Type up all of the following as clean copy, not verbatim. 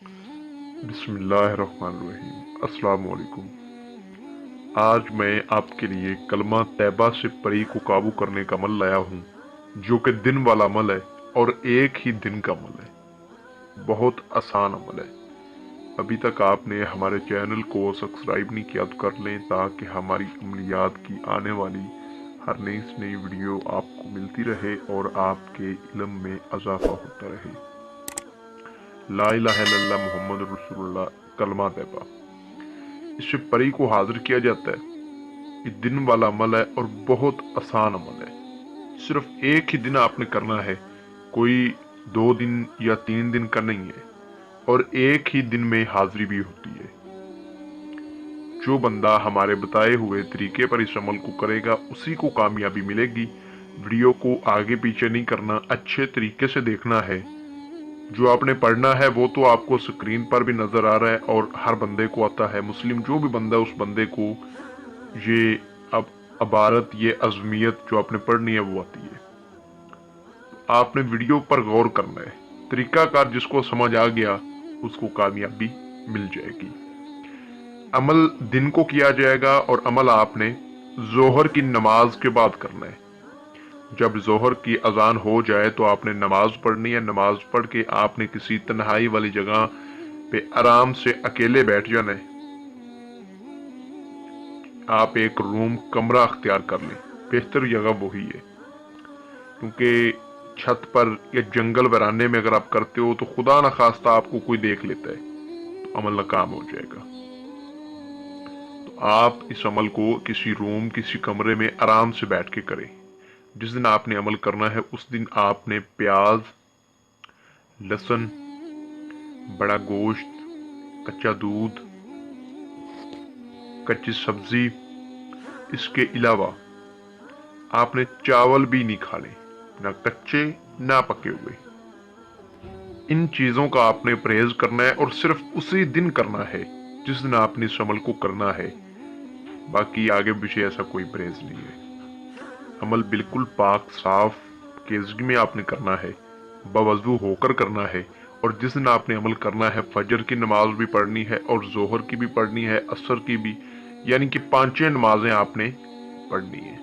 بسم اللہ الرحمن الرحیم۔ السلام علیکم۔ آج میں آپ کے لیے کلمہ طیبہ سے پری کو قابو کرنے کا عمل لایا ہوں، جو کہ دن والا عمل ہے اور ایک ہی دن کا عمل ہے۔ بہت آسان عمل ہے۔ ابھی تک آپ نے ہمارے چینل کو سبسکرائب نہیں کیا تو کر لیں، تاکہ ہماری عملیات کی آنے والی ہر نئی سے نئی ویڈیو آپ کو ملتی رہے اور آپ کے علم میں اضافہ ہوتا رہے۔ لا الہ الا اللہ محمد رسول اللہ کلمہ طیبہ، اس سے پری کو حاضر کیا جاتا ہے۔ یہ دن والا عمل ہے اور بہت آسان عمل ہے۔ صرف ایک ہی دن آپ نے کرنا ہے، کوئی 2 دن یا 3 دن کا نہیں ہے، اور ایک ہی دن میں حاضری بھی ہوتی ہے۔ جو بندہ ہمارے بتائے ہوئے طریقے پر اس عمل کو کرے گا، اسی کو کامیابی ملے گی۔ ویڈیو کو آگے پیچھے نہیں کرنا، اچھے طریقے سے دیکھنا ہے۔ جو آپ نے پڑھنا ہے وہ تو آپ کو سکرین پر بھی نظر آ رہا ہے اور ہر بندے کو آتا ہے۔ مسلم جو بھی بندہ اس بندے کو یہ عبارت، یہ عظمیت جو آپ نے پڑھنی ہے وہ آتی ہے۔ آپ نے ویڈیو پر غور کرنا ہے۔ طریقہ کار جس کو سمجھ آ گیا اس کو کامیابی مل جائے گی۔ عمل دن کو کیا جائے گا اور عمل آپ نے ظہر کی نماز کے بعد کرنا ہے۔ جب ظہر کی اذان ہو جائے تو آپ نے نماز پڑھنی ہے۔ نماز پڑھ کے آپ نے کسی تنہائی والی جگہ پہ آرام سے اکیلے بیٹھ جانا ہے۔ آپ ایک روم کمرہ اختیار کر لیں، بہتر جگہ وہی ہے، کیونکہ چھت پر یا جنگل ویرانے میں اگر آپ کرتے ہو تو خدا نخواستہ آپ کو کوئی دیکھ لیتا ہے تو عمل ناکام ہو جائے گا۔ تو آپ اس عمل کو کسی روم، کسی کمرے میں آرام سے بیٹھ کے کریں۔ جس دن آپ نے عمل کرنا ہے اس دن آپ نے پیاز، لہسن، بڑا گوشت، کچا دودھ، کچی سبزی، اس کے علاوہ آپ نے چاول بھی نہیں کھانے، نہ کچے نہ پکے ہوئے۔ ان چیزوں کا آپ نے پرہیز کرنا ہے اور صرف اسی دن کرنا ہے جس دن آپ نے اس عمل کو کرنا ہے۔ باقی آگے پیچھے ایسا کوئی پرہیز نہیں ہے۔ عمل بالکل پاک صاف کیزگی میں آپ نے کرنا ہے، باوضو ہو کر کرنا ہے۔ اور جس دن آپ نے عمل کرنا ہے فجر کی نماز بھی پڑھنی ہے اور ظہر کی بھی پڑھنی ہے، عصر کی بھی، یعنی کہ 5 نمازیں آپ نے پڑھنی ہے۔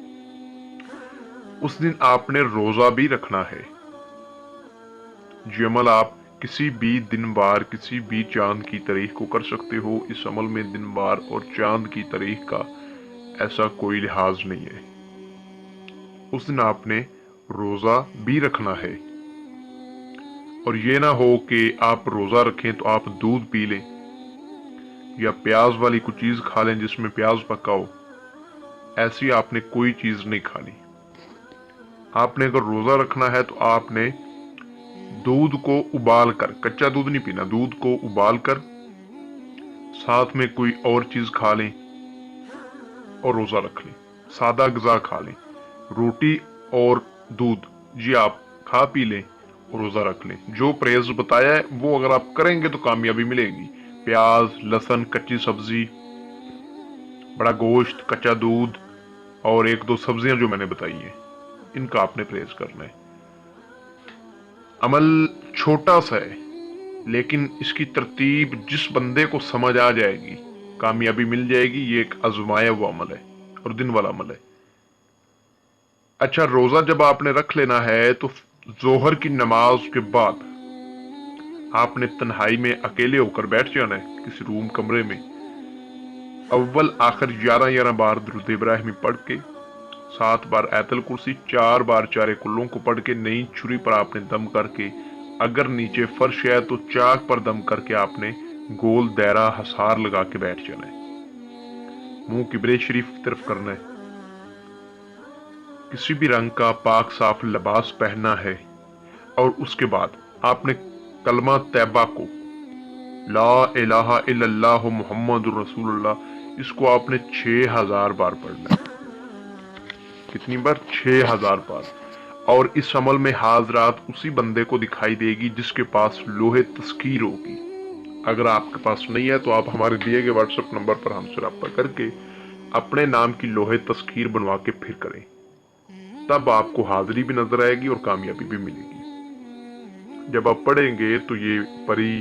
اس دن آپ نے روزہ بھی رکھنا ہے۔ یہ عمل آپ کسی بھی دن وار، کسی بھی چاند کی تاریخ کو کر سکتے ہو۔ اس عمل میں دن وار اور چاند کی تاریخ کا ایسا کوئی لحاظ نہیں ہے۔ اس دن آپ نے روزہ بھی رکھنا ہے، اور یہ نہ ہو کہ آپ روزہ رکھیں تو آپ دودھ پی لیں یا پیاز والی کوئی چیز کھا لیں جس میں پیاز پکا ہو۔ ایسی آپ نے کوئی چیز نہیں کھانی۔ آپ نے اگر روزہ رکھنا ہے تو آپ نے دودھ کو ابال کر، کچا دودھ نہیں پینا، دودھ کو ابال کر ساتھ میں کوئی اور چیز کھا لیں اور روزہ رکھ لیں۔ سادہ غذا کھا لیں، روٹی اور دودھ جی آپ کھا پی لیں اور روزہ رکھ لیں۔ جو پرہیز بتایا ہے وہ اگر آپ کریں گے تو کامیابی ملے گی۔ پیاز، لہسن، کچی سبزی، بڑا گوشت، کچا دودھ اور 1-2 سبزیاں جو میں نے بتائی ہیں، ان کا آپ نے پرہیز کرنا ہے۔ عمل چھوٹا سا ہے لیکن اس کی ترتیب جس بندے کو سمجھ آ جائے گی کامیابی مل جائے گی۔ یہ ایک آزمایا ہوا عمل ہے اور دن والا عمل ہے۔ اچھا، روزہ جب آپ نے رکھ لینا ہے تو ظہر کی نماز کے بعد آپ نے تنہائی میں اکیلے ہو کر بیٹھ جانا ہے کسی روم کمرے میں۔ اول آخر 11 بار درود ابراہیمی پڑھ کے، 7 بار آیت الکرسی، 4 بار چارے کلوں کو پڑھ کے، نئی چھری پر آپ نے دم کر کے، اگر نیچے فرش ہے تو چاک پر دم کر کے آپ نے گول دائرہ حصار لگا کے بیٹھ جانا ہے۔ منہ قبلہ شریف کی طرف کرنا ہے۔ کسی بھی رنگ کا پاک صاف لباس پہننا ہے، اور اس کے بعد آپ نے کلمہ طیبہ کو، لا الہ الا اللہ محمد رسول اللہ، اس کو آپ نے 6000 بار پڑھنا ہے۔ کتنی بار؟ 6000 بار۔ اور اس عمل میں حاضرات اسی بندے کو دکھائی دے گی جس کے پاس لوح تذکیر ہوگی۔ اگر آپ کے پاس نہیں ہے تو آپ ہمارے دیے گئے واٹس ایپ نمبر پر ہم سے رابطہ کر کے اپنے نام کی لوح تذکیر بنوا کے پھر کریں، تب آپ کو حاضری بھی نظر آئے گی اور کامیابی بھی ملے گی۔ جب آپ پڑھیں گے تو یہ پری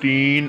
3